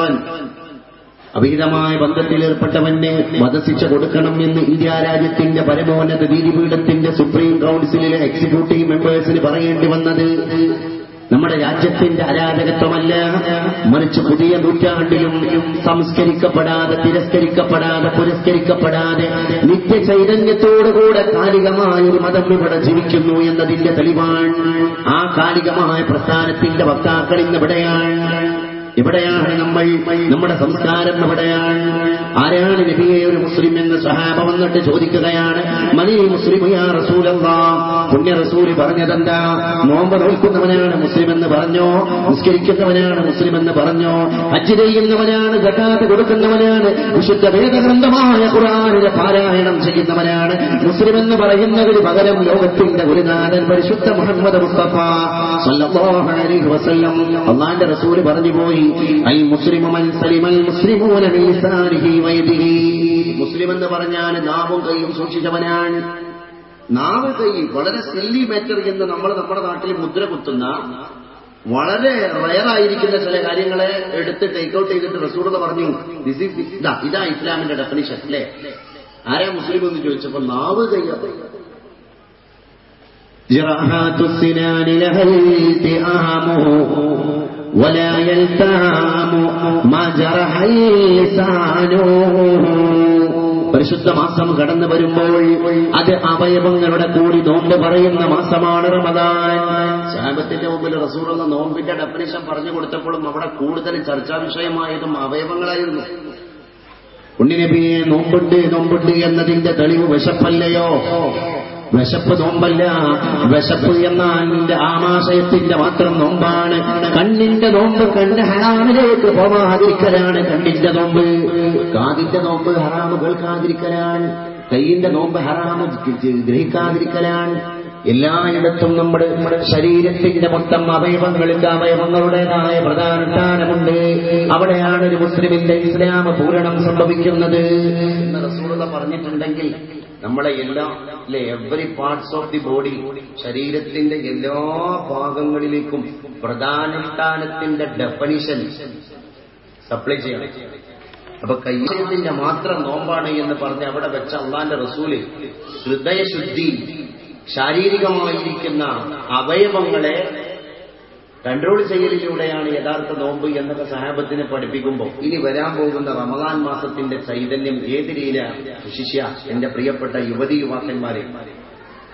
ബന്ധത്തിലേർപ്പെട്ടവൻ, അവിഹിതമായ ബന്ധത്തിലേർപ്പെട്ടവന് വധശിക്ഷ കൊടുക്കണം എന്ന് ഇന്ത്യ രാജ്യത്തിന്റെ പരമോന്നത നീതിപീഠത്തിന്റെ സുപ്രീം കൌൺസിലിലെ എക്സിക്യൂട്ടീവ് മെമ്പേഴ്സിന് പറയേണ്ടി വന്നത് നമ്മുടെ രാജ്യത്തിന്റെ അരാജകത്വമല്ല, മറിച്ച് പുതിയ നൂറ്റാണ്ടിലും സംസ്കരിക്കപ്പെടാതെ, തിരസ്കരിക്കപ്പെടാതെ, പുരസ്കരിക്കപ്പെടാതെ നിത്യചൈതന്യത്തോടുകൂടെ കാലികമായ ഒരു മതം ഇവിടെ ജീവിക്കുന്നു എന്നതിന്റെ തെളിവാണ്. ആ കാലികമായ പ്രസ്ഥാനത്തിന്റെ വക്താക്കൾ ഇവിടെയാണ് നമ്മൾ, നമ്മുടെ സംസ്കാരം എവിടെയാണ്? ആരാണ് നബിയെ ഒരു മുസ്ലിം എന്ന് സഹാബ വന്നിട്ട് ചോദിക്കുകയാണ്, മനി മുസ്ലിം യാ റസൂലല്ലാഹ്. പുണ്യ റസൂല് പറഞ്ഞതെന്താ? നോമ്പ് നോൽക്കുന്നവനാണ് മുസ്ലിം എന്ന് പറഞ്ഞോ, നിസ്കരിക്കുന്നവനാണ് മുസ്ലിം എന്ന് പറഞ്ഞോ, ഹജ്ജ് ചെയ്യുന്നവനാണ്, സകാത്ത് കൊടുക്കുന്നവനാണ്, വിശുദ്ധ വേദഗ്രന്ഥമായ ഖുർആനിലെ പാരായണം ചെയ്യുന്നവനാണ് മുസ്ലിം എന്ന് പറയുന്നതിന് പകരം ലോകത്തിന്റെ ഗുരുനാഥൻ പരിശുദ്ധ മുഹമ്മദ് മുസ്തഫ സല്ലല്ലാഹു അലൈഹി വസല്ലം അല്ലാഹുവിന്റെ റസൂല് പറഞ്ഞു പോയി, അൽ മുസ്ലിമു മൻ സലിമൽ മുസ്ലിമൂന മിൻ ലിസാനിഹി വയദിഹി. മുസ്ലിം എന്ന് പറഞ്ഞാൽ നാവും കൈയും സൂക്ഷിച്ചവനാണ്. നാവ് കൈ വളരെ സില്ലി മാറ്റർ എന്ന് നമ്മൾ നമ്മുടെ നാട്ടിൽ മുദ്ര കുത്തുന്ന, വളരെ റയറായിരിക്കുന്ന ചില കാര്യങ്ങളെ എടുത്ത് ടേക്ക് ഔട്ട് ചെയ്തിട്ട് റസൂൽ പറഞ്ഞു, ഇതാ ഇസ്ലാമിന്റെ ഡെഫിനിഷൻ അല്ലേ? ആരാ മുസ്ലിം എന്ന് ചോദിച്ചപ്പോ നാവ് കൈ. ولا يلتام ما جرح اللسان. പരിശുദ്ധ മാസം കടന്നു വരുമ്പോൾ അത് അവയവങ്ങളുടെ കൂടി നോമ്പ് പറയുന്ന മാസമാണ് റമദാൻ. സഹാബത്തിന്റെ മുമ്പിൽ റസൂലുള്ള നോമ്പിന്റെ ഡെഫിനിഷൻ പറഞ്ഞു കൊടുത്തപ്പോഴും അവിടെ കൂടുതൽ ചർച്ചാ വിഷയമായതും അവയവങ്ങളായിരുന്നു. ഉണ്ണിനബിയെ നോമ്പുണ്ട് എന്നതിന്റെ തെളിവ് വിശപ്പല്ലയോ? വിശപ്പ് നോമ്പല്ല. വിശപ്പ് എന്നാൽ നിന്റെ ആമാശയത്തിന്റെ മാത്രം നോമ്പാണ്. കണ്ണിന്റെ നോമ്പ് കണ്ണ് ഹറാമിലേക്ക് പോവാതിരിക്കലാണ് കണ്ണിന്റെ നോമ്പ്. കാതിന്റെ നോമ്പ് ഹറാമ് കേൾക്കാതിരിക്കലാണ്. കൈയിന്റെ നോമ്പ് ഹറാമ് ഗ്രഹിക്കാതിരിക്കലാണ്. എല്ലായിടത്തും നമ്മുടെ ശരീരത്തിന്റെ മൊത്തം അവയവങ്ങൾക്ക് അവയവങ്ങളുടേതായ പ്രധാന സ്ഥാനമുണ്ട്. അവിടെയാണ് ഒരു മുസ്ലിമിന്റെ ഇസ്ലാം പൂരണം സംഭവിക്കുന്നത് എന്ന് റസൂലുള്ളാഹി പറഞ്ഞിട്ടുണ്ടെങ്കിൽ നമ്മളെ എല്ലാ every parts of the body, ശരീരത്തിന്റെ എല്ലാ ഭാഗങ്ങളിലേക്കും പ്രധാന സ്ഥാനത്തിന്റെ ഡെഫിനിഷൻ സപ്ലൈ ചെയ്യണം. അപ്പൊ കയ്യത്തിന്റെ മാത്രം നോമ്പാണ് എന്ന് പറഞ്ഞ് അവിടെ വെച്ച അള്ളാന്റെ റസൂല് ഹൃദയശുദ്ധി, ശാരീരികമായിരിക്കുന്ന അവയവങ്ങളെ കൺട്രോൾ ചെയ്യലിലൂടെയാണ് യഥാർത്ഥ നോമ്പ് എന്നൊക്കെ സഹാബത്തിനെ പഠിപ്പിക്കുമ്പോൾ ഇനി വരാൻ പോകുന്ന റമദാൻ മാസത്തിന്റെ ചൈതന്യം ഏത് രീതിയിലാണ്? ശിഷ്യ, എന്റെ പ്രിയപ്പെട്ട യുവതി യുവാക്കന്മാരെ,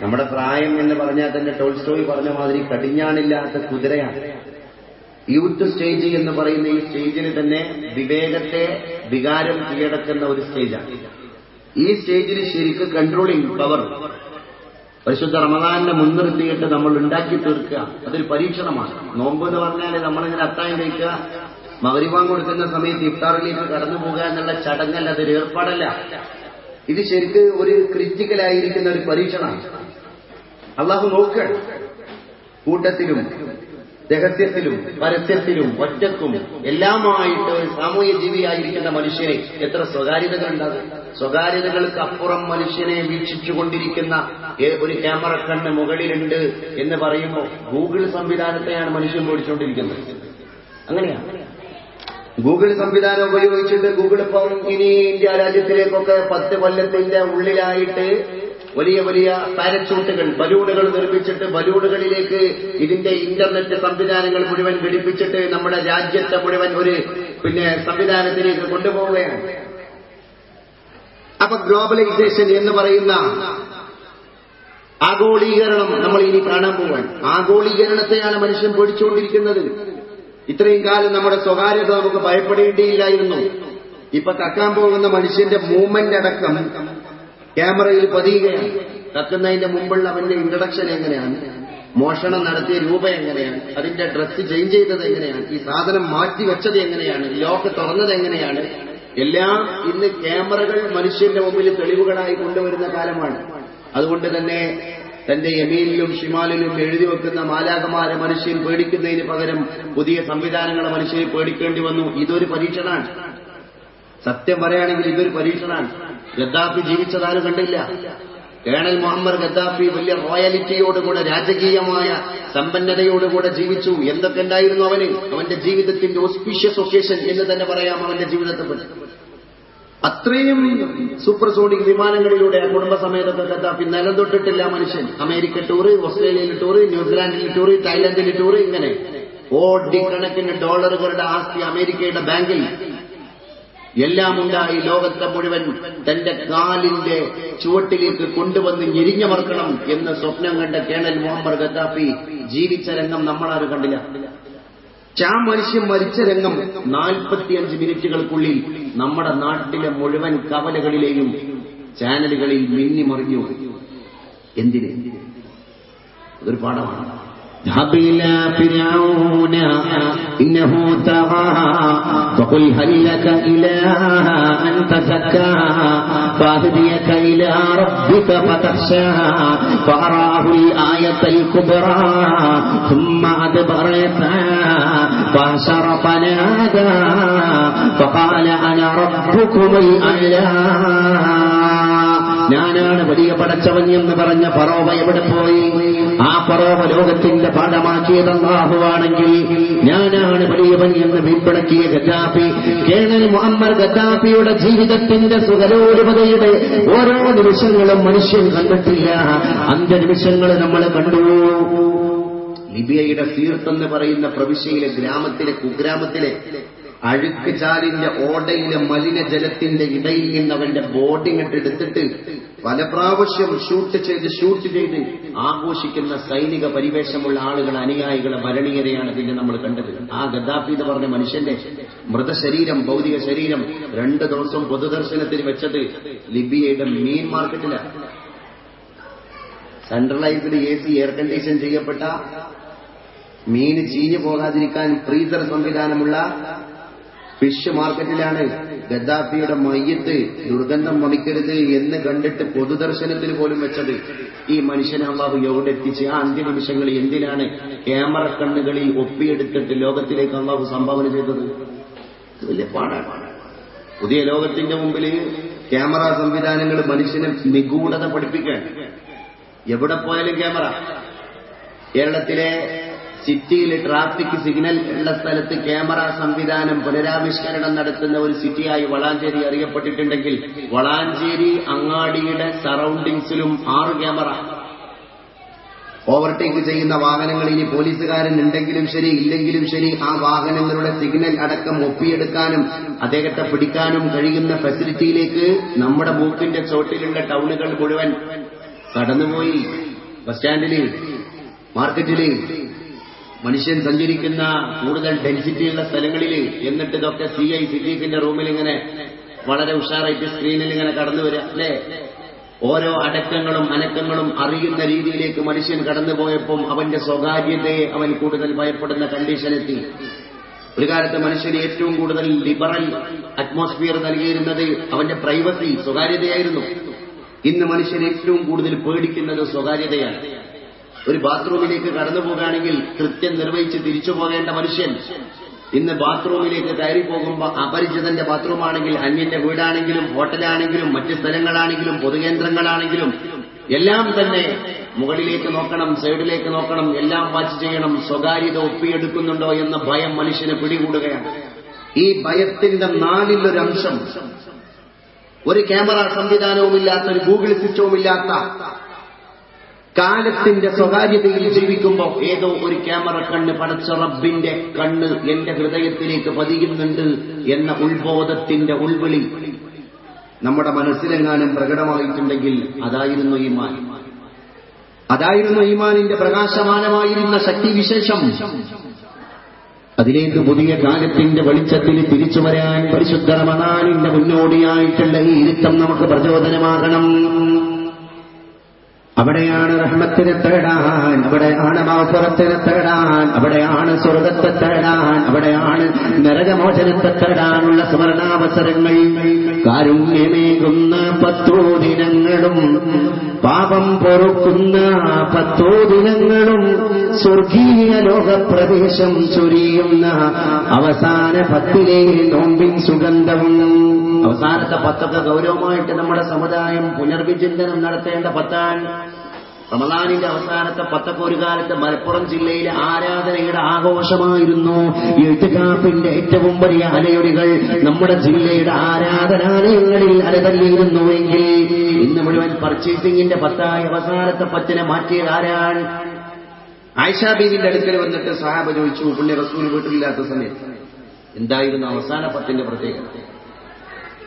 നമ്മുടെ പ്രായം എന്ന് പറഞ്ഞാൽ തന്നെ ടോൾസ്റ്റോയ് പറഞ്ഞ മാതിരി കടിഞ്ഞാണില്ലാത്ത കുതിരയാണ്. യൂത്ത് സ്റ്റേജ് എന്ന് പറയുന്ന ഈ സ്റ്റേജിന് തന്നെ വിവേകത്തെ, വികാരം കീഴടക്കുന്ന ഒരു സ്റ്റേജാണ്. ഈ സ്റ്റേജിൽ ശരിക്കും കൺട്രോളിംഗ് പവർ പരിശുദ്ധ റമദാനിനെ മുൻനിർത്തിയിട്ട് നമ്മൾ ഉണ്ടാക്കി തീർക്കുക. അതൊരു പരീക്ഷണമാണ്. നോമ്പ് എന്ന് പറഞ്ഞാൽ നമ്മളിങ്ങനെ അത്താഴം കഴിക്കുക, മഗ്‌രിബ് കൊടുക്കുന്ന സമയത്ത് ഇഫ്താറിലേക്ക് കടന്നു പോകുക എന്നുള്ള ചടങ്ങല്ല, അതൊരു ഏർപ്പാടല്ല. ഇത് ശരിക്ക് ഒരു ക്രിറ്റിക്കലായിരിക്കുന്ന ഒരു പരീക്ഷണമാണ്. അള്ളാഹു നോക്കുക, കൂട്ടത്തിലും രഹസ്യത്തിലും പരസ്യത്തിലും ഒറ്റക്കും എല്ലാമായിട്ട് സാമൂഹ്യ ജീവിയായിരിക്കുന്ന മനുഷ്യനെ എത്ര സ്വകാര്യതകളുണ്ടാകും. സ്വകാര്യതകൾക്ക് അപ്പുറം മനുഷ്യനെ വീക്ഷിച്ചുകൊണ്ടിരിക്കുന്ന ഒരു ക്യാമറ കണ്ണ് മുകളിലുണ്ട് എന്ന് പറയുമ്പോൾ ഗൂഗിൾ സംവിധാനത്തെയാണ് മനുഷ്യൻ മേടിച്ചുകൊണ്ടിരിക്കുന്നത്. അങ്ങനെയാണ് ഗൂഗിൾ സംവിധാനം ഉപയോഗിച്ചിട്ട് ഗൂഗിൾ ഇപ്പം ഇനി ഇന്ത്യ രാജ്യത്തിലേക്കൊക്കെ 10 കൊല്ലത്തിന്റെ ഉള്ളിലായിട്ട് വലിയ വലിയ പാരച്യൂട്ടുകൾ, ബലൂണുകൾ നിർമ്മിച്ചിട്ട് ബലൂണുകളിലേക്ക് ഇതിന്റെ ഇന്റർനെറ്റ് സംവിധാനങ്ങൾ മുഴുവൻ ഘടിപ്പിച്ചിട്ട് നമ്മുടെ രാജ്യത്തെ മുഴുവൻ ഒരു സംവിധാനത്തിലേക്ക് കൊണ്ടുപോവുകയാണ്. അപ്പൊ ഗ്ലോബലൈസേഷൻ എന്ന് പറയുന്ന ആഗോളീകരണം നമ്മൾ ഇനി കാണാൻ പോവാണ്. ആഗോളീകരണത്തെയാണ് മനുഷ്യൻ പേടിച്ചുകൊണ്ടിരിക്കുന്നത്. ഇത്രയും കാലം നമ്മുടെ സ്വകാര്യത നമുക്ക് ഭയപ്പെടേണ്ടിയില്ലായിരുന്നു. ഇപ്പൊ കക്കാൻ പോകുന്ന മനുഷ്യന്റെ മൂവ്മെന്റ് അടക്കം ക്യാമറയിൽ പതിയുകയാണ്. കക്കുന്നതിന്റെ മുമ്പുള്ള അവന്റെ ഇൻട്രഡക്ഷൻ എങ്ങനെയാണ്, മോഷണം നടത്തിയ രൂപ എങ്ങനെയാണ്, അതിന്റെ ഡ്രസ്സ് ചേഞ്ച് ചെയ്തത് എങ്ങനെയാണ്, ഈ സാധനം മാറ്റിവെച്ചത് എങ്ങനെയാണ്, ലോക്ക് തുറന്നത് എങ്ങനെയാണ്, എല്ലാം ഇന്ന് ക്യാമറകൾ മനുഷ്യന്റെ മുമ്പിൽ തെളിവുകളായി കൊണ്ടുവരുന്ന കാലമാണ്. അതുകൊണ്ട് തന്നെ തന്റെ യമീനിലും ഷിമാലിലും എഴുതി വെക്കുന്ന മാലാഖമാരെ മനുഷ്യൻ പേടിക്കുന്നതിന് പകരം പുതിയ സംവിധാനങ്ങളെ മനുഷ്യനെ പേടിക്കേണ്ടി വന്നു. ഇതൊരു പരീക്ഷണമാണ്. സത്യം പറയുകയാണെങ്കിൽ ഇതൊരു പരീക്ഷണമാണ്. ഗദ്ദാഫി ജീവിച്ചതാരും കണ്ടില്ല. കേണൽ മുഅമ്മർ ഗദ്ദാഫി വലിയ റോയലിറ്റിയോടുകൂടെ രാജകീയമായ സമ്പന്നതയോടുകൂടെ ജീവിച്ചു. എന്തൊക്കെ ഉണ്ടായിരുന്നു അവന്റെ ജീവിതത്തിന്റെ ഓസ്പീഷ്യസ് ഒക്കേഷൻ എന്ന് തന്നെ പറയാം അവന്റെ ജീവിതത്തെ പറ്റി. അത്രയും സൂപ്പർസോണിക് വിമാനങ്ങളിലൂടെ കുടുംബസമേതത്തെ ഗദ്ദാഫി നിലം തൊട്ടിട്ടില്ല മനുഷ്യൻ. അമേരിക്ക ടൂറ്, ഓസ്ട്രേലിയയിൽ ടൂറ്, ന്യൂസിലാൻഡിൽ ടൂറ്, തായ്ലൻഡിൽ ടൂറ്, ഇങ്ങനെ കോടിക്കണക്കിന് ഡോളറുകളുടെ ആസ്തി അമേരിക്കയുടെ ബാങ്കിൽ എല്ലാം ഉണ്ടായി. ലോകത്തെ മുഴുവൻ തന്റെ കാലിന്റെ ചുവട്ടിലേക്ക് കൊണ്ടുവന്ന് ഞെരിഞ്ഞമർക്കണം എന്ന് സ്വപ്നം കണ്ട കേണൽ മുഅമ്മർ ഗദ്ദാഫി ജീവിച്ച രംഗം നമ്മളാരും കണ്ടില്ല. ആ മനുഷ്യൻ മരിച്ച രംഗം 45 മിനിറ്റുകൾക്കുള്ളിൽ നമ്മുടെ നാട്ടിലെ മുഴുവൻ കവലകളിലെയും ചാനലുകളിൽ മിന്നിമറിഞ്ഞു. എന്തിന്? അതൊരു പാഠമാണ്. اذهب إلى فرعون إنه طغى فقل هل لك إلى أن تزكى فأهديك إلى ربك فتخشى فأراه الآية الكبرى ثم أدبر يسعى فحشر فنادى فقال أنا ربكم الأعلى. ഞാനാണ് വലിയ പടച്ചവൻ എന്ന് പറഞ്ഞ ഫറോവ എവിടെ പോയി? ആ ഫറോവ ലോകത്തിന്റെ പാഠമാക്കിയത് അല്ലാഹുവാണെങ്കിൽ ഞാനാണ് വലിയവൻ എന്ന് വീർപ്പിളക്കിയ ഗദ്ദാഫി, കേണൽ മുഅമ്മർ ഗദ്ദാഫിയുടെ ജീവിതത്തിന്റെ സുഖലോലുപതയുടെ ഓരോ നിമിഷങ്ങളും മനുഷ്യൻ കണ്ടിട്ടില്ല. അന്ത്യനിമിഷങ്ങൾ നമ്മൾ കണ്ടു. ലിബിയയുടെ സീർത്ത് എന്ന് പറയുന്ന പ്രവിശ്യയിലെ കുഗ്രാമത്തിലെ അഴുക്ക് ചാലിന്റെ ഓടയിലെ മലിനജലത്തിന്റെ ഇടയിൽ നിന്ന് അവന്റെ ബോർഡിംഗ് എടുത്തിട്ട് പല പ്രാവശ്യം ഷൂട്ട് ചെയ്ത് ആഘോഷിക്കുന്ന സൈനിക പരിവേഷമുള്ള ആളുകൾ, അനുയായികളെ ഭരണീയതയാണ് പിന്നെ നമ്മൾ കണ്ടത്. ആ ഗദ്ദാഫി എന്ന് പറഞ്ഞ മനുഷ്യന്റെ മൃതശരീരം, ഭൗതിക ശരീരം 2 ദിവസം പൊതുദർശനത്തിന് വെച്ചത് ലിബിയയുടെ മീൻ മാർക്കറ്റിലാണ്. സെൻട്രലൈസ്ഡ് AC എയർ കണ്ടീഷൻ ചെയ്യപ്പെട്ട മീൻ ചീഞ്ഞു പോകാതിരിക്കാൻ ഫ്രീസർ സംവിധാനമുള്ള ഫിഷ് മാർക്കറ്റിലാണ് ഗദ്ദാഫിയുടെ മയ്യത്ത് ദുർഗന്ധം വമിക്കരുത് എന്ന് കണ്ടിട്ട് പൊതുദർശനത്തിന് പോലും വെച്ചത്. ഈ മനുഷ്യനെ അല്ലാഹു എവിടെ എത്തിച്ച് ആ അന്ത്യനിമിഷങ്ങൾ എന്തിനാണ് ക്യാമറ കണ്ണുകളിൽ ഒപ്പിയെടുത്തിട്ട് ലോകത്തിലേക്ക് അല്ലാഹു സംഭാവന ചെയ്തത്? വലിയ പാടാണ്. പുതിയ ലോകത്തിന്റെ മുമ്പിൽ ക്യാമറ സംവിധാനങ്ങൾ മനുഷ്യനെ നിഗൂഢത പഠിപ്പിക്കാൻ. എവിടെ പോയാലും ക്യാമറ. കേരളത്തിലെ സിറ്റിയിൽ ട്രാഫിക് സിഗ്നൽ ഉള്ള സ്ഥലത്ത് ക്യാമറ സംവിധാനം പുനരാവിഷ്കരണം നടത്തുന്ന ഒരു സിറ്റിയായി വളാഞ്ചേരി അറിയപ്പെട്ടിട്ടുണ്ടെങ്കിൽ വളാഞ്ചേരി അങ്ങാടിയുടെ സറൌണ്ടിങ്സിലും 6 ക്യാമറ. ഓവർടേക്ക് ചെയ്യുന്ന വാഹനങ്ങൾ ഇനി പോലീസുകാരൻ ഉണ്ടെങ്കിലും ശരി ഇല്ലെങ്കിലും ശരി ആ വാഹനങ്ങളുടെ സിഗ്നൽ അടക്കം ഒപ്പിയെടുക്കാനും അദ്ദേഹത്തെ പിടിക്കാനും കഴിയുന്ന ഫെസിലിറ്റിയിലേക്ക് നമ്മുടെ മൂക്കിന്റെ ചോട്ടിലുള്ള ടൗണുകൾ മുഴുവൻ കടന്നുപോയി. ബസ് സ്റ്റാൻഡില്, മാർക്കറ്റില്, മനുഷ്യൻ സഞ്ചരിക്കുന്ന കൂടുതൽ ഡെൻസിറ്റിയുള്ള സ്ഥലങ്ങളിൽ. എന്നിട്ട് ഇതൊക്കെ CI സിദ്ദീഖിന്റെ റൂമിൽ ഇങ്ങനെ വളരെ ഉഷാറായിട്ട് സ്ക്രീനിൽ ഇങ്ങനെ കടന്നു വരിക അല്ലേ? ഓരോ അടക്കങ്ങളും അനക്കങ്ങളും അറിയുന്ന രീതിയിലേക്ക് മനുഷ്യൻ കടന്നുപോയപ്പം അവന്റെ സ്വകാര്യതയെ അവൻ കൂടുതൽ ഭയപ്പെടുന്ന കണ്ടീഷനെത്തി. ഒരു കാലത്ത് മനുഷ്യന് ഏറ്റവും കൂടുതൽ ലിബറൽ അറ്റ്മോസ്ഫിയർ നൽകിയിരുന്നത് അവന്റെ പ്രൈവസി, സ്വകാര്യതയായിരുന്നു. ഇന്ന് മനുഷ്യൻ ഏറ്റവും കൂടുതൽ പേടിക്കുന്നത് സ്വകാര്യതയാണ്. ഒരു ബാത്റൂമിലേക്ക് കടന്നു പോകുകയാണെങ്കിൽ കൃത്യം നിർവഹിച്ച് തിരിച്ചു പോകേണ്ട മനുഷ്യൻ ഇന്ന് ബാത്റൂമിലേക്ക് കയറി പോകുമ്പോൾ അപരിചിതന്റെ ബാത്റൂമാണെങ്കിൽ, അന്യന്റെ വീടാണെങ്കിലും, ഹോട്ടലാണെങ്കിലും, മറ്റ് സ്ഥലങ്ങളാണെങ്കിലും, പൊതുകേന്ദ്രങ്ങളാണെങ്കിലും എല്ലാം തന്നെ മുകളിലേക്ക് നോക്കണം, സൈഡിലേക്ക് നോക്കണം, എല്ലാം വാച്ച് ചെയ്യണം. സ്വകാര്യത ഒപ്പിയെടുക്കുന്നുണ്ടോ എന്ന ഭയം മനുഷ്യനെ പിടികൂടുകയാണ്. ഈ ഭയത്തിന്റെ 4-1 അംശം ഒരു ക്യാമറ സംവിധാനവുമില്ലാത്ത, ഒരു ഗൂഗിൾ സിസ്റ്റവുമില്ലാത്ത കാലത്തിന്റെ സ്വകാര്യതയിൽ ജീവിക്കുമ്പോൾ ഏതോ ഒരു ക്യാമറ കണ്ണ്, പടച്ച റബ്ബിന്റെ കണ്ണ് എന്റെ ഹൃദയത്തിലേക്ക് പതിയുന്നുണ്ട് എന്ന ഉത്ബോധത്തിന്റെ ഉൾവിളി നമ്മുടെ മനസ്സിലെങ്ങാനും പ്രകടമായിട്ടുണ്ടെങ്കിൽ അതായിരുന്നു ഈമാൻ. അതായിരുന്നു ഈമാനിന്റെ പ്രകാശമാനമായിരുന്ന ശക്തിവിശേഷം. അതിലേക്ക് പുതിയ കാലത്തിന്റെ വെളിച്ചത്തിൽ തിരിച്ചു വരാൻ പരിശുദ്ധ റമദാനിന്റെ മുന്നോടിയായിട്ടുള്ള ഈ ഇരുത്തം നമുക്ക് പ്രചോദനമാകണം. അവിടെയാണ് റഹ്മത്തിനെ തേടാൻ, അവിടെയാണ് മഗ്ഫിറത്തിനെ തേടാൻ, അവിടെയാണ് സ്വർഗത്തെ തേടാൻ, അവിടെയാണ് നരകമോചനത്തെ തേടാനുള്ള സുവർണാവസരങ്ങൾ. കാരുണ്യമേകുന്ന 10 ദിനങ്ങളും പാപം പൊറുക്കുന്ന 10 ദിനങ്ങളും സ്വർഗീയ ലോകപ്രവേശം ചൊരിയുന്ന അവസാന 10 നോമ്പിൻ സുഗന്ധവും. അവസാനത്തെ 10 ഗൗരവമായിട്ട് നമ്മുടെ സമുദായം പുനർവിചിന്തനം നടത്തേണ്ട 10. റമദാനിന്റെ അവസാനത്തെ 10 ഒരു കാലത്ത് മലപ്പുറം ജില്ലയിലെ ആരാധനയുടെ ആഘോഷമായിരുന്നു. ഇഅ്തികാഫിന്റെ ഏറ്റവും വലിയ അലയൊലികൾ നമ്മുടെ ജില്ലയുടെ ആരാധനാലയങ്ങളിൽ അലതല്ലിയിരുന്നുവെങ്കിൽ ഇന്ന് മുഴുവൻ പർച്ചേസിംഗിന്റെ 10 അവസാനത്തെ 10 മാറ്റിയത് ആരാണ്? ആയിഷ ബീവിന്റെ അടുക്കൽ വന്നിട്ട് സഹാബ ചോദിച്ചു, പുണ്യ റസൂൽ വീട്ടിലില്ലാത്ത സമയത്ത് എന്തായിരുന്നു അവസാന 10ന്റെ പ്രത്യേകത?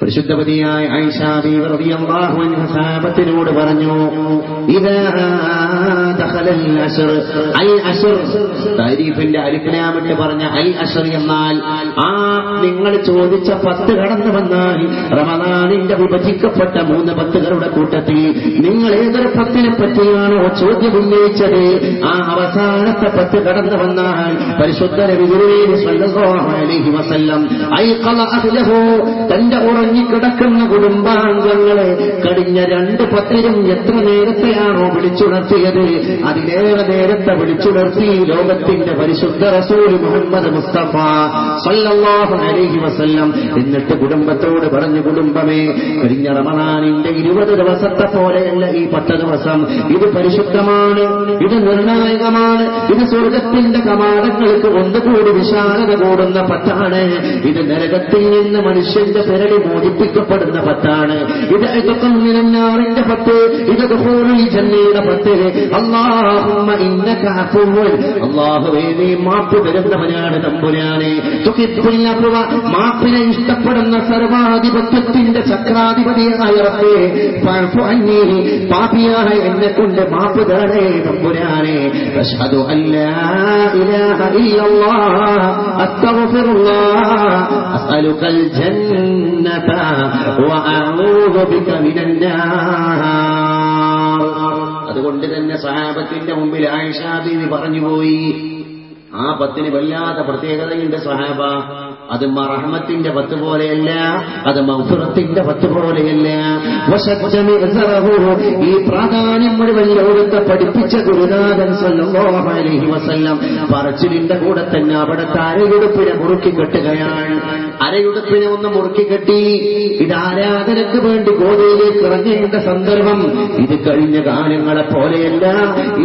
പരിശുദ്ധവതിയായ ആയിഷ ബീവി റളിയല്ലാഹു അൻഹ സഹാബത്തിനോട് പറഞ്ഞു, ഇദാ ദഖലൽ അശ്ർ, അൽ അശ്ർ താരീഫിന്റെ അലിഫ്ലാമിട്ട് പറഞ്ഞ അൽ അശ്ർ എന്നാൽ ആ നിങ്ങൾ ചോദിച്ച 10 കടന്നു വന്നാൽ റമദാനിന്റെ വിഭജിക്കപ്പെട്ട 3 10കളുടെ കൂട്ടത്തിൽ നിങ്ങൾ ഏതൊരു 10നെ പറ്റിയാണോ ചോദ്യം ഉന്നയിച്ചത് ആ അവസാനത്തെ 10 കടന്നു വന്നാൽ പരിശുദ്ധ നബി സ്വല്ലല്ലാഹു അലൈഹി വസല്ലം ഐഖല അഹ്ലഹു, തന്റെ കിടക്കുന്ന കുടുംബാംഗങ്ങളെ കഴിഞ്ഞ 2 10ലും എത്ര നേരത്തെയാണോ വിളിച്ചുണർത്തിയത് അതിലേറെ നേരത്തെ വിളിച്ചുണർത്തി ലോകത്തിന്റെ പരിശുദ്ധ റസൂൽ മുഹമ്മദ് മുസ്തഫ സല്ലല്ലാഹു അലൈഹി വസല്ലം. എന്നിട്ട് കുടുംബത്തോട് പറഞ്ഞു, കുടുംബമേ, കഴിഞ്ഞ റമദാനിന്റെ 20 ദിവസത്തെ പോലെയല്ല ഈ 10 ദിവസം. ഇത് പരിശുദ്ധമാണ്, ഇത് നിർണായകമാണ്, ഇത് സ്വർഗത്തിന്റെ കവാടങ്ങൾക്ക് ഒന്നുകൂടി വിശാലത കൂടുന്ന 10ആണ്. ഇത് നരകത്തിൽ നിന്ന് മനുഷ്യന്റെ പെരടി മോചിപ്പിക്കപ്പെടുന്ന 10ആണ്. ഇത് ഇതക്കമിനാറിന്റെ 10, ഇത് ദുഖൂലുൽ ജന്നയുടെ 10. അല്ലാഹുമ്മ ഇന്നക അഫുവ്വുൻ, അല്ലാഹുവേ നീ മാപ്പ് തരുന്നവനാണ് തമ്പുരാനെ. തുഹിബ്ബുൽ അഫ്വ, മാപ്പിനെ ഇഷ്ടപ്പെടുന്ന സർവാധിപത്യത്തിന്റെ ചക്രാധിപതിയായ റബ്ബേ, ഫഅഫു അന്നി, പാപിയായ എന്നെ കൊണ്ട് മാപ്പ് തരണേ തമ്പുരാനെ. അശ്ഹദു അല്ലാ ഇലാഹ ഇല്ലല്ലാഹ് അസ്തഗ്ഫിറുല്ലാഹ് അസ്അലുകൽ ജന്നത വഅഊദു ബിക മിനന്നാർ. അതുകൊണ്ട് തന്നെ സഹാബത്തിന്റെ മുമ്പിൽ ആയിഷ ബീവി പറഞ്ഞുപോയി, ആ 10ന് വല്ലാത്ത പ്രത്യേകതയുണ്ട് സഹാബ. അത് റഹ്മത്തിന്റെ 10 പോലെയല്ല, അത് മഗ്ഫിറത്തിന്റെ 10 പോലെയല്ല. ഈ പ്രാധാന്യം മുഴുവൻ ലോകത്തെ പഠിപ്പിച്ച ഗുരുനാഥൻ സല്ലല്ലാഹു അലൈഹി വസല്ലം പറച്ചിലിന്റെ കൂടെ തന്നെ അവിടുത്തെ അരയുടുപ്പിനെ മുറുക്കിക്കെട്ടുകയാണ്. അരയുടുപ്പിനെ ഒന്ന് മുറുക്കിക്കെട്ടി. ഇത് ആരാധനയ്ക്ക് വേണ്ടി ഗോതയിലേക്ക് ഇറങ്ങേണ്ട സന്ദർഭം. ഇത് കഴിഞ്ഞ കാലങ്ങളെ പോലെയല്ല,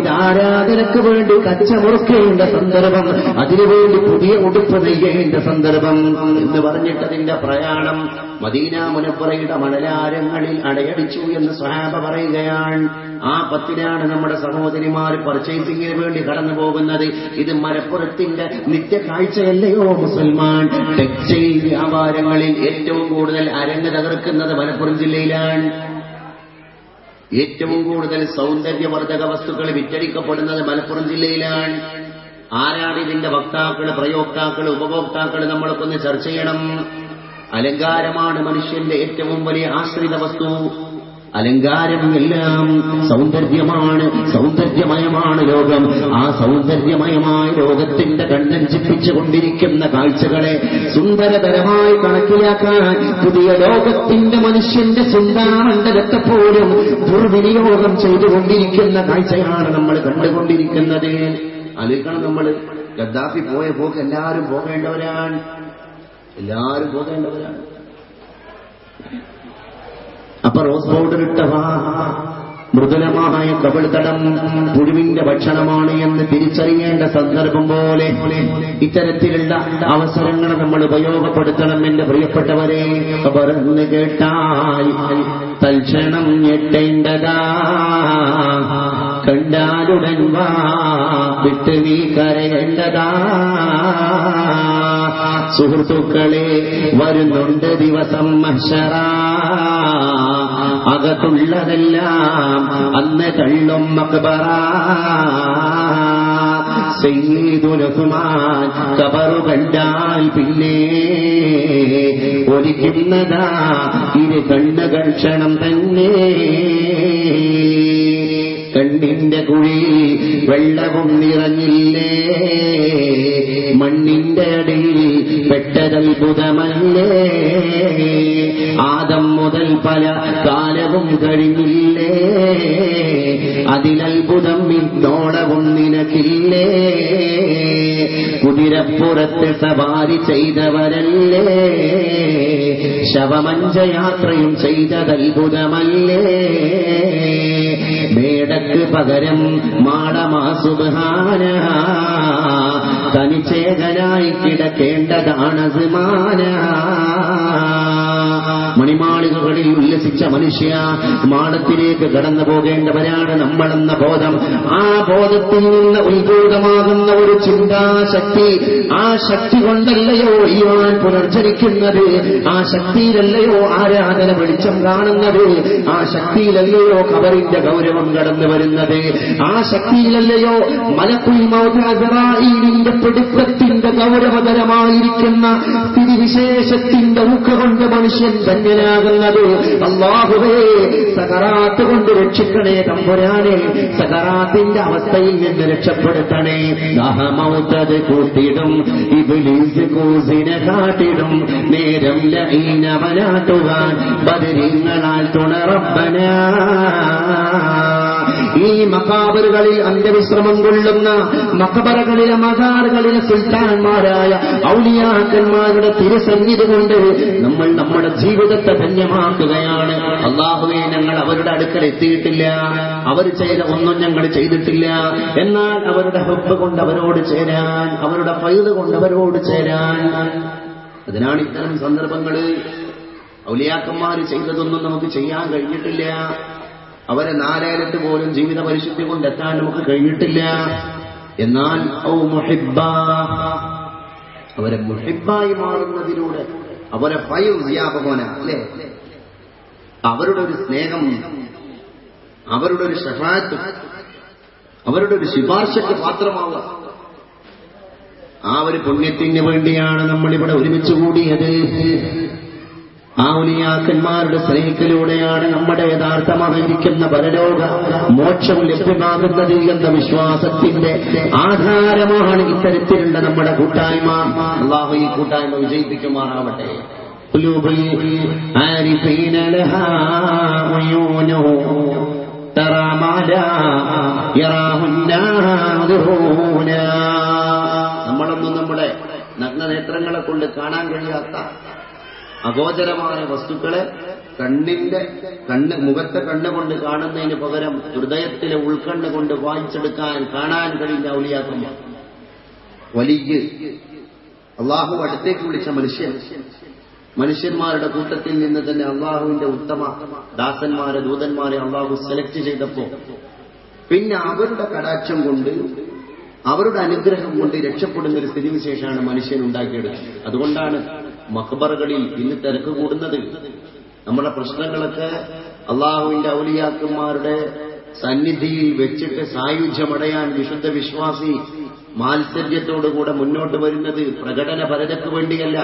ഇത് ആരാധനയ്ക്ക് വേണ്ടി കച്ച മുറുക്കേണ്ട സന്ദർഭം, അതിനുവേണ്ടി പുതിയ ഉടുപ്പ് നെയ്യേണ്ട സന്ദർഭം എന്ന് പറഞ്ഞിട്ടതിന്റെ പ്രയാണം മദീന മുനവ്വറയുടെ മണലാരങ്ങളിൽ അടയടിച്ചു എന്ന് സ്വഹാബ പറയുകയാണ്. ആ 10നാണ് നമ്മുടെ സഹോദരിമാർ പർച്ചേസിംഗിന് വേണ്ടി കടന്നു പോകുന്നത്. ഇത് മലപ്പുറത്തിന്റെ നിത്യ കാഴ്ചയല്ലയോ മുസൽമാൻ? ടെക്സ്റ്റൈൽ വ്യാപാരങ്ങളിൽ ഏറ്റവും കൂടുതൽ അരങ്ങ് തകർക്കുന്നത് മലപ്പുറം ജില്ലയിലാണ്. ഏറ്റവും കൂടുതൽ സൗന്ദര്യവർദ്ധക വസ്തുക്കൾ വിറ്റഴിക്കപ്പെടുന്നത് മലപ്പുറം ജില്ലയിലാണ്. ആരാണ് ഇതിന്റെ വക്താക്കൾ, പ്രയോക്താക്കൾ, ഉപഭോക്താക്കൾ? നമ്മളൊക്കെ ചർച്ച ചെയ്യണം. അലങ്കാരമാണ് മനുഷ്യന്റെ ഏറ്റവും വലിയ ആശ്രിത വസ്തു. അലങ്കാരം എല്ലാം സൗന്ദര്യമാണ്, സൗന്ദര്യമയമാണ് ലോകം. ആ സൗന്ദര്യമയമായ ലോകത്തിന്റെ കണ്ണഞ്ചിപ്പിച്ചുകൊണ്ടിരിക്കുന്ന കാഴ്ചകളെ സുന്ദരതരമായി കണക്കിലാക്കാൻ പുതിയ ലോകത്തിന്റെ മനുഷ്യന്റെ ചിന്താമണ്ഡലത്തെ പോലും ദുർവിനിയോഗം ചെയ്തുകൊണ്ടിരിക്കുന്ന കാഴ്ചയാണ് നമ്മൾ കണ്ടുകൊണ്ടിരിക്കുന്നത്. ആലോചിക്കണം, നമ്മൾ ഗദ്ദാഫി പോയ പോക്ക് എല്ലാവരും പോകേണ്ടവരാണ്, എല്ലാവരും പോകേണ്ടവരാണ്. അപ്പൊ റോസ് പൗഡർ ഇട്ടവാ മൃദുലമായ കവിൾത്തടം പുഴുവിന്റെ ഭക്ഷണമാണ് എന്ന് തിരിച്ചറിയേണ്ട സന്ദർഭം പോലെ ഇത്തരത്തിലുള്ള അവസരങ്ങൾ നമ്മൾ ഉപയോഗപ്പെടുത്തണം. എന്റെ പ്രിയപ്പെട്ടവരെ, പറഞ്ഞ് കേട്ടാൽ തൽക്ഷണം ഞെട്ടേണ്ടതാ, കണ്ടാലുടൻ വാ വിട്ട് നീ കരയേണ്ടതാ. സുഹൃത്തുക്കളെ, വരുന്നുണ്ട് ദിവസം മഹ്ശറ, അകത്തുള്ളതെല്ലാം അന്ന് തള്ളും മക്ബറ. സയ്യിദുൽ ഉസ്മാൻ ഖബറു കണ്ടാൽ പിന്നെ ഒലിക്കുന്നതാ ഇരു കണ്ണുകൾ ക്ഷണം തന്നെ. കണ്ണിന്റെ കുഴി വെള്ളവും നിറഞ്ഞില്ലേ, മണ്ണിന്റെ അടിയിൽ പെട്ടതത്ഭുതമല്ലേ, ആദം മുതൽ പല കാലവും കഴിഞ്ഞില്ലേ, അതിലത്ഭുതം ഇന്നോളവും നിനക്കില്ലേ, കുതിരപ്പുറത്ത് സവാരി ചെയ്തവരല്ലേ, ശവമഞ്ചയാത്രയും ചെയ്തതത്ഭുതമല്ലേ, മേടക്ക് പകരം മാടമാ സുബ്ഹാന, തനിച്ചേകനായി കിടക്കേണ്ടതാണ് സിമാന. മണിമാളികകളിൽ ഉല്ലസിച്ച മനുഷ്യ, മാടത്തിലേക്ക് കടന്നു പോകേണ്ടവരാണ് നമ്മളെന്ന ബോധം. ആ ബോധത്തിൽ നിന്ന് ഉത്ഭൂതമാകുന്ന ഒരു ചിന്താശക്തി, ആ ശക്തി കൊണ്ടല്ലയോ ഈമാൻ പുനർജനിക്കുന്നത്, ആ ശക്തിയിലല്ലയോ ആരാധന വെളിച്ചം കാണുന്നത്, ആ ശക്തിയിലല്ലയോ ഖബറിന്റെ ഗൗരവം കടന്നു വരുന്നത്, ആ ശക്തിയിലല്ലയോ മലക്കുൽ മൗത്ത് അസ്റായീലിന്റെ പിടുത്തത്തിന്റെ ഗൗരവതരമായിരിക്കുന്ന സ്ഥിതിവിശേഷത്തിന്റെ ഊക്കൊണ്ട് മനുഷ്യൻ ധന്യനാകുന്നത്. അല്ലാഹുവേ, സകറാത്ത് കൊണ്ട് രക്ഷിക്കണേ തമ്പുരാനെ, സകറാത്തിന്റെ അവസ്ഥയിൽ നിന്ന് രക്ഷപ്പെടുത്തണേ. ദഹമൗത്തത് കൂട്ടിടും ഇബ്ലീസ് കൂസിനെ കാട്ടിടും, നേരം ലഈനവനാട്ടുവാൻ ബദരീങ്ങളാൽ തുണറബ്ബന. ഈ മഖാബറുകളിൽ അന്ത്യവിശ്രമം കൊള്ളുന്ന മഖബറകളിലെ മസാറുകളിലെ സുൽത്താൻമാരായ ഔലിയാക്കന്മാരുടെ തിരുസന്നിധി കൊണ്ട് നമ്മൾ നമ്മുടെ ജീവിതത്തെ ധന്യമാക്കുകയാണ്. അല്ലാഹുവേ, ഞങ്ങൾ അവരുടെ അടുക്കൽ എത്തിയിട്ടില്ല, അവർ ചെയ്ത ഒന്നും ഞങ്ങൾ ചെയ്തിട്ടില്ല. എന്നാൽ അവരുടെ ഹബ്ബ് കൊണ്ട് അവരോട് ചേരാൻ, അവരുടെ ഫൈദ് കൊണ്ട് അവരോട് ചേരാൻ. അതിനാണ് ഇത്തരം സന്ദർഭങ്ങളിൽ ഔലിയാക്കന്മാർ ചെയ്തതൊന്നും നമുക്ക് ചെയ്യാൻ കഴിഞ്ഞിട്ടില്ല. അവരെ നാലേലത്ത് പോലും ജീവിത പരിശുദ്ധി കൊണ്ടെത്താൻ നമുക്ക് കഴിഞ്ഞിട്ടില്ല. എന്നാൽ അവരെ മുഹിബ്ബായി മാറുന്നതിലൂടെ അവരെ ഫൈവ്യാപകോന അല്ലേ, അവരുടെ ഒരു സ്നേഹം, അവരുടെ ഒരു ശഫാഅത്ത്, അവരുടെ ഒരു ശുപാർശയ്ക്ക് പാത്രമാവുക, ആ ഒരു പുണ്യത്തിന് വേണ്ടിയാണ് നമ്മളിവിടെ ഒരുമിച്ച് കൂടിയത്. ആ ഔലിയാക്കന്മാരുടെ സ്നേഹത്തിലൂടെയാണ് നമ്മുടെ യഥാർത്ഥമായിരിക്കുന്ന പരലോക മോക്ഷം ലഭ്യമാകുന്നത് എന്ന വിശ്വാസത്തിന്റെ ആധാരമാണ് ഇത്തരത്തിലുള്ള നമ്മുടെ കൂട്ടായ്മ. അല്ലാഹു ഈ കൂട്ടായ്മ വിജയിപ്പിക്കുമാറാവട്ടെ. നമ്മളൊന്നും നമ്മുടെ നഗ്നനേത്രങ്ങളെ കൊണ്ട് കാണാൻ കഴിയാത്ത അഗോചരമായ വസ്തുക്കളെ മുഖത്തെ കണ്ണുകൊണ്ട് കാണുന്നതിന് പകരം ഹൃദയത്തിലെ ഉൾക്കണ്ണ് കൊണ്ട് വായിച്ചെടുക്കാൻ കാണാൻ കഴിഞ്ഞ ഔലിയാക്കന്മാർ, വലിയ അള്ളാഹു അടുത്തേക്ക് വിളിച്ച മനുഷ്യന്മാരുടെ കൂട്ടത്തിൽ നിന്ന് തന്നെ അള്ളാഹുവിന്റെ ഉത്തമ ദാസന്മാരെ, ദൂതന്മാരെ അള്ളാഹു സെലക്ട് ചെയ്തപ്പോ പിന്നെ അവരുടെ കടാക്ഷം കൊണ്ട്, അവരുടെ അനുഗ്രഹം കൊണ്ട് രക്ഷപ്പെടുന്ന ഒരു സ്ഥിതിവിശേഷമാണ് മനുഷ്യൻ ഉണ്ടാക്കിയെടുക്കുന്നത്. അതുകൊണ്ടാണ് മഖബറുകളിൽ ഇന്ന് തിരക്ക് കൂടുന്നത്. നമ്മുടെ പ്രശ്നങ്ങളൊക്കെ അള്ളാഹുവിന്റെ ഔലിയാക്കന്മാരുടെ സന്നിധിയിൽ വെച്ചിട്ട് സായുജ്യമടയാൻ വിശുദ്ധ വിശ്വാസി മാത്സര്യത്തോടുകൂടെ മുന്നോട്ട് വരുന്നത് പ്രകടനപരതയ്ക്ക് വേണ്ടിയല്ല,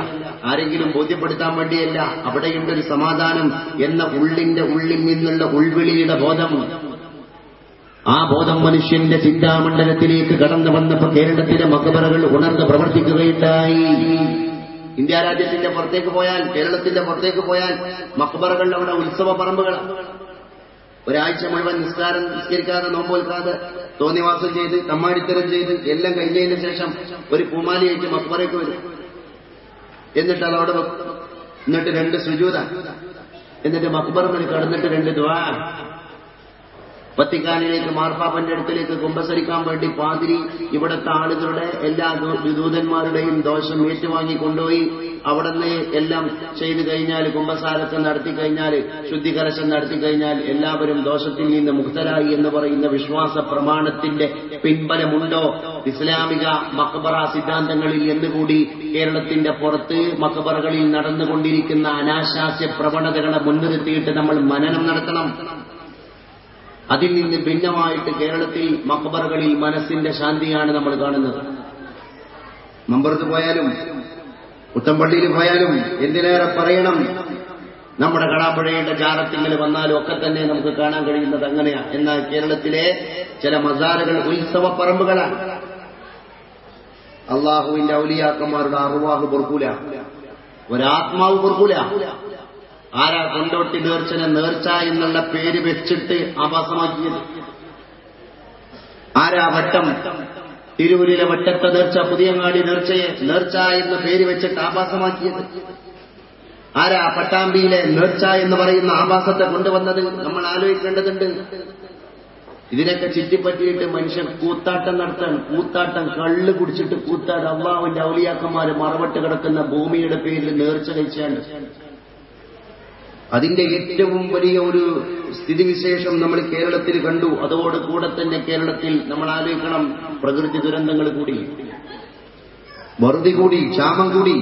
ആരെങ്കിലും ബോധ്യപ്പെടുത്താൻ വേണ്ടിയല്ല. അവിടെയുണ്ടൊരു സമാധാനം എന്ന ഉള്ളിന്റെ ഉള്ളിൽ നിന്നുള്ള ഉൾവിളിയുടെ ബോധം. ആ ബോധം മനുഷ്യന്റെ ചിന്താമണ്ഡലത്തിലേക്ക് കടന്നു വന്നപ്പോൾ കേരളത്തിലെ മഖബറകൾ ഉണർന്ന് പ്രവർത്തിക്കുകയുണ്ടായി. ഇന്ത്യ രാജ്യത്തിന്റെ പുറത്തേക്ക് പോയാൽ, കേരളത്തിന്റെ പുറത്തേക്ക് പോയാൽ മഖബറകൾ അവിടെ ഉത്സവ പറമ്പുകളാണ്. ഒരാഴ്ച മുഴുവൻ നിസ്കരിക്കാതെ നോമ്പോൽക്കാതെ തോന്നിവാസം ചെയ്ത് തമ്മാടിത്തരം ചെയ്ത് എല്ലാം കഴിഞ്ഞതിന് ശേഷം ഒരു പൂമാലിയേക്ക് മഖബറയ്ക്ക് വരും. എന്നിട്ട് അതവിടെ വെക്കും. എന്നിട്ട് 2 സുജൂദ, എന്നിട്ട് മഖബറയിൽ കടന്നിട്ട് 2 ദുആ. വത്തിക്കാനിലേക്ക് മാർപ്പാപ്പന്റെ അടുക്കലേക്ക് കുമ്പസരിക്കാൻ വേണ്ടി പാതിരി ഇവിടുത്തെ ആളുകളുടെ എല്ലാ ദൂതന്മാരുടെയും ദോഷം ഏറ്റുവാങ്ങി കൊണ്ടുപോയി അവിടുന്ന് എല്ലാം ചെയ്തു കഴിഞ്ഞാൽ, കുമ്പസാരത്തെ നടത്തി കഴിഞ്ഞാൽ, ശുദ്ധികലശം നടത്തി കഴിഞ്ഞാൽ എല്ലാവരും ദോഷത്തിൽ നിന്ന് മുക്തരായി എന്ന് പറയുന്ന വിശ്വാസ പ്രമാണത്തിന്റെ പിൻബലമുണ്ടോ ഇസ്ലാമിക മഖബറ സിദ്ധാന്തങ്ങളിൽ എന്നുകൂടി കേരളത്തിന്റെ പുറത്ത് മഖബറകളിൽ നടന്നുകൊണ്ടിരിക്കുന്ന അനാശാസ്യ പ്രവണതകളെ മുൻനിർത്തിയിട്ട് നമ്മൾ മനനം നടത്തണം. അതിൽ നിന്ന് ഭിന്നമായിട്ട് കേരളത്തിൽ മഖബറകളിൽ മനസ്സിന്റെ ശാന്തിയാണ് നമ്മൾ കാണുന്നത്. മമ്പറത്ത് പോയാലും പുത്തമ്പള്ളിയിൽ പോയാലും എന്തിനേറെ പറയണം, നമ്മുടെ കടാപ്പുഴയുടെ ജാറത്തിങ്ങൾ വന്നാലും ഒക്കെ തന്നെ നമുക്ക് കാണാൻ കഴിയുന്നത് അങ്ങനെയാണ്. എന്നാൽ കേരളത്തിലെ ചില മസാറുകൾ ഉത്സവ പറമ്പുകളാണ്. അള്ളാഹുവിന്റെ ഔലിയാക്കന്മാരുടെ അറുവാഹ് പൊറുക്കൂല, ഒരാത്മാവ് പൊറുക്കൂല. ആരാ കൊണ്ടോട്ടി നേർച്ചനെ നേർച്ച എന്നുള്ള പേര് വെച്ചിട്ട് ആഭാസമാക്കിയത്? ആരാ വട്ടം തിരൂരിലെ വട്ടത്തെ നേർച്ച, പുതിയങ്ങാടി നേർച്ചയെ നേർച്ച എന്ന പേര് വെച്ചിട്ട് ആഭാസമാക്കിയത്? ആരാ പട്ടാമ്പിയിലെ നേർച്ച എന്ന് പറയുന്ന ആഭാസത്തെ കൊണ്ടുവന്നത്? നമ്മൾ ആലോചിക്കേണ്ടതുണ്ട്. ഇതിനൊക്കെ ചുറ്റിപ്പറ്റിയിട്ട് മനുഷ്യൻ കൂത്താട്ടം നടത്താൻ, കൂത്താട്ടം കള്ള് കുടിച്ചിട്ട് കൂത്താട് അള്ളാഹുവിന്റെ ഔലിയാക്കന്മാര് മറവട്ട് കിടക്കുന്ന ഭൂമിയുടെ പേരിൽ നേർച്ച കഴിച്ചാണ്ട്. അതിന്റെ ഏറ്റവും വലിയ ഒരു സ്ഥിതിവിശേഷം നമ്മൾ കേരളത്തിൽ കണ്ടു. അതോടുകൂടെ തന്നെ കേരളത്തിൽ നമ്മൾ ആലോചിക്കണം, പ്രകൃതി ദുരന്തങ്ങൾ കൂടി, വറുതി കൂടി, ക്ഷാമം കൂടി.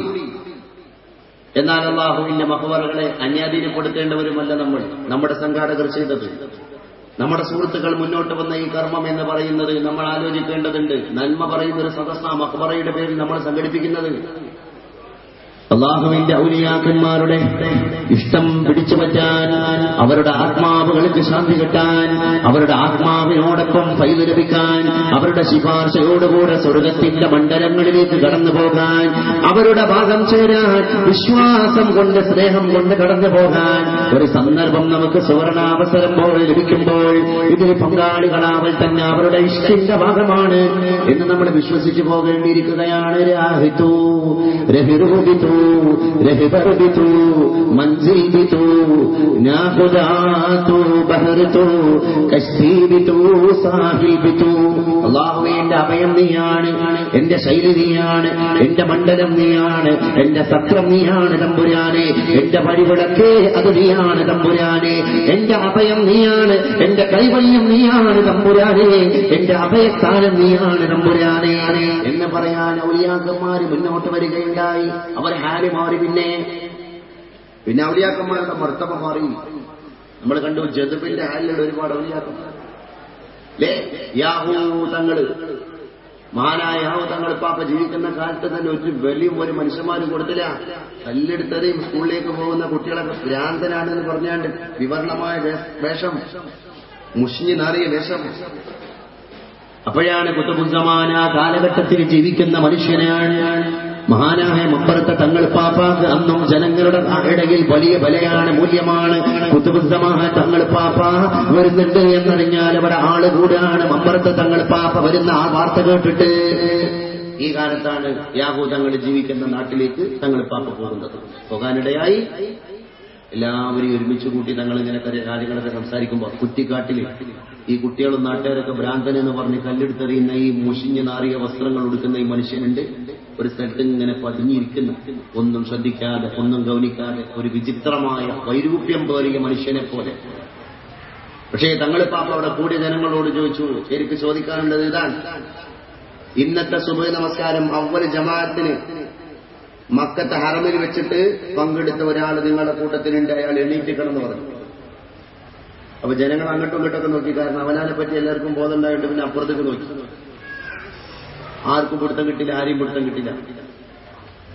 എന്നാൽ അള്ളാഹുവിന്റെ മഖബറകളെ അന്യാധീനപ്പെടുത്തേണ്ടവരുമല്ല നമ്മൾ, നമ്മുടെ സംഘാടകർ ചെയ്തത്. നമ്മുടെ സുഹൃത്തുക്കൾ മുന്നോട്ട് വന്ന ഈ കർമ്മം എന്ന് പറയുന്നത് നമ്മൾ ആലോചിക്കേണ്ടതുണ്ട്. നന്മ പറയുന്നൊരു സദസ്സ മഖബറയുടെ പേരിൽ നമ്മൾ സംഘടിപ്പിക്കുന്നത്. അള്ളാഹുവിന്റെ ഔലിയാക്കന്മാരുടെ ഇഷ്ടം പിടിച്ചു പറ്റാൻ, അവരുടെ ആത്മാവുകൾക്ക് ശാന്തി കിട്ടാൻ, അവരുടെ ആത്മാവിനോടൊപ്പം ഫൈദ് ലഭിക്കാൻ, അവരുടെ ശുപാർശയോടുകൂടെ സ്വർഗത്തിന്റെ മണ്ഡലങ്ങളിലേക്ക് കടന്നു പോകാൻ, അവരുടെ ഭാഗം ചേരാൻ, വിശ്വാസം കൊണ്ട് സ്നേഹം കൊണ്ട് കടന്നു പോകാൻ ഒരു സന്ദർഭം നമുക്ക് സുവർണാവസരം പോലെ ലഭിക്കുമ്പോൾ ഇതിൽ പങ്കാളികളാവൽ തന്നെ അവരുടെ ഇഷ്ടത്തിന്റെ ഭാഗമാണ് എന്ന് നമ്മൾ വിശ്വസിച്ചു പോകേണ്ടിയിരിക്കുകയാണ്. രാഹിതു രഹിറുബിതു രഹിബർബിതു മൻസിൽബിതു നാഖുദാതു ബഹർതു കശ്ഫീബിതു സാഹിബിതു. അല്ലാഹുവേ, എന്റെ അഭയം നീയാണ്, എന്റെ ശൈലി നീയാണ്, എന്റെ മണ്ഡലം നീയാണ്, എന്റെ സത്രം നീയാണ് തമ്പുരാനെ, എന്റെ വഴിവിളക്കേ അത് നീയാണ് തമ്പുരാനെ, എന്റെ അഭയം നീയാണ്, എന്റെ കൈവല്യം നീയാണ് തമ്പുരാനെ, എന്റെ അഭയസ്ഥാനം നീയാണ് തമ്പുരാനെ എന്ന് പറയാൻ ഔലിയാക്കന്മാര് മുന്നോട്ട് വരികയുണ്ടായി. അവർ ഹാല് മാറി. പിന്നെ ഔലിയാക്കന്മാരുടെ മർത്തബ മാറി. നമ്മൾ കണ്ടു ജദബിന്റെ ഹാലിലുള്ള ഒരുപാട് ഔലിയാക്കന്മാർ അല്ലേ. യാഹൂ തങ്ങള്, മഹാനായ യാഹൂ തങ്ങൾ പാപ്പ ജീവിക്കുന്ന കാലത്ത് തന്നെ ഒരു മനുഷ്യന്മാരും കൊടുത്തില്ല. കല്ലെടുത്തതെയും സ്കൂളിലേക്ക് പോകുന്ന കുട്ടികളൊക്കെ ഭ്രാന്തനാണെന്ന് പറഞ്ഞാണ്ട് വിവരണമായ വേഷം, മുഷിഞ്ഞു നാറിയ വേഷം. അപ്പോഴാണ് കുത്തുബുസ്സമാന കാലഘട്ടത്തിൽ ജീവിക്കുന്ന മനുഷ്യനാണ് മഹാനായ മമ്പറത്തെ തങ്ങൾ പാപ്പാക്ക്. അന്നും ജനങ്ങളുടെ ഇടയിൽ വലിയ വിലയാണ്, മൂല്യമാണ്. കുത്തുബുസ്സമാന തങ്ങൾ പാപ്പ വരുന്നുണ്ട് എന്നറിഞ്ഞാൽ അവിടെ ആള് കൂടാണ്. മമ്പറത്തെ തങ്ങൾ പാപ്പ വരുന്ന ആ വാർത്ത കേട്ടിട്ട് ഈ കാലത്താണ് യാഹൂ തങ്ങൾ ജീവിക്കുന്ന നാട്ടിലേക്ക് തങ്ങൾ പാപ്പ പോകാനിടയായി. എല്ലാവരെയും ഒരുമിച്ച് കൂട്ടി തങ്ങൾ ഇങ്ങനെ കാര്യങ്ങളൊക്കെ സംസാരിക്കുമ്പോൾ കുറ്റിക്കാട്ടിൽ ഈ കുട്ടികളും നാട്ടുകാരൊക്കെ ഭ്രാന്തനെന്ന് പറഞ്ഞ് കല്ലെടുത്തെറിയുന്ന ഈ മുഷിഞ്ഞ് നാറിയ വസ്ത്രങ്ങൾ ഉടുക്കുന്ന ഈ മനുഷ്യനുണ്ട് ഒരു സ്ഥലത്ത് ഇങ്ങനെ പതിഞ്ഞിരിക്കുന്നു, ഒന്നും ശ്രദ്ധിക്കാതെ, ഒന്നും ഗൗനിക്കാതെ, ഒരു വിചിത്രമായ വൈരൂപ്യം പേറിയ മനുഷ്യനെ പോലെ. പക്ഷേ തങ്ങൾ പാപ്പ അവിടെ കൂടിയ ജനങ്ങളോട് ചോദിച്ചു, എനിക്ക് ചോദിക്കാനുള്ളത് ഇതാണ്, ഇന്നത്തെ സുബഹ് നമസ്കാരം അവ്വൽ ജമാഅത്തിന് മക്കത്തെ ഹറമിൽ വെച്ചിട്ട് പങ്കെടുത്ത ഒരാൾ നിങ്ങളുടെ കൂട്ടത്തിലുണ്ട്, അയാൾ എണീറ്റിക്കണമെന്ന് പറഞ്ഞു. അപ്പൊ ജനങ്ങൾ അങ്ങോട്ടും ഇങ്ങോട്ടൊക്കെ നോക്കി. കാരണം അവനാനെ പറ്റി എല്ലാവർക്കും ബോധം ഉണ്ടായിട്ട് പിന്നെ അപ്പുറത്തേക്ക് നോക്കി. ആർക്കും പിടുത്തം കിട്ടില്ല, ആരെയും പിടുത്തം കിട്ടില്ല.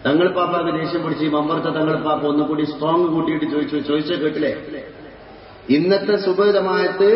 തങ്ങൾ പാപ്പാക്ക് ദേഷ്യം പിടിച്ച് മമ്പറത്തെ തങ്ങൾ പാപ്പ ഒന്നുകൂടി സ്ട്രോങ് കൂട്ടിയിട്ട് ചോദിച്ചേ കേട്ടില്ലേ, ഇന്നത്തെ സുബഹ് ജമാഅത്ത്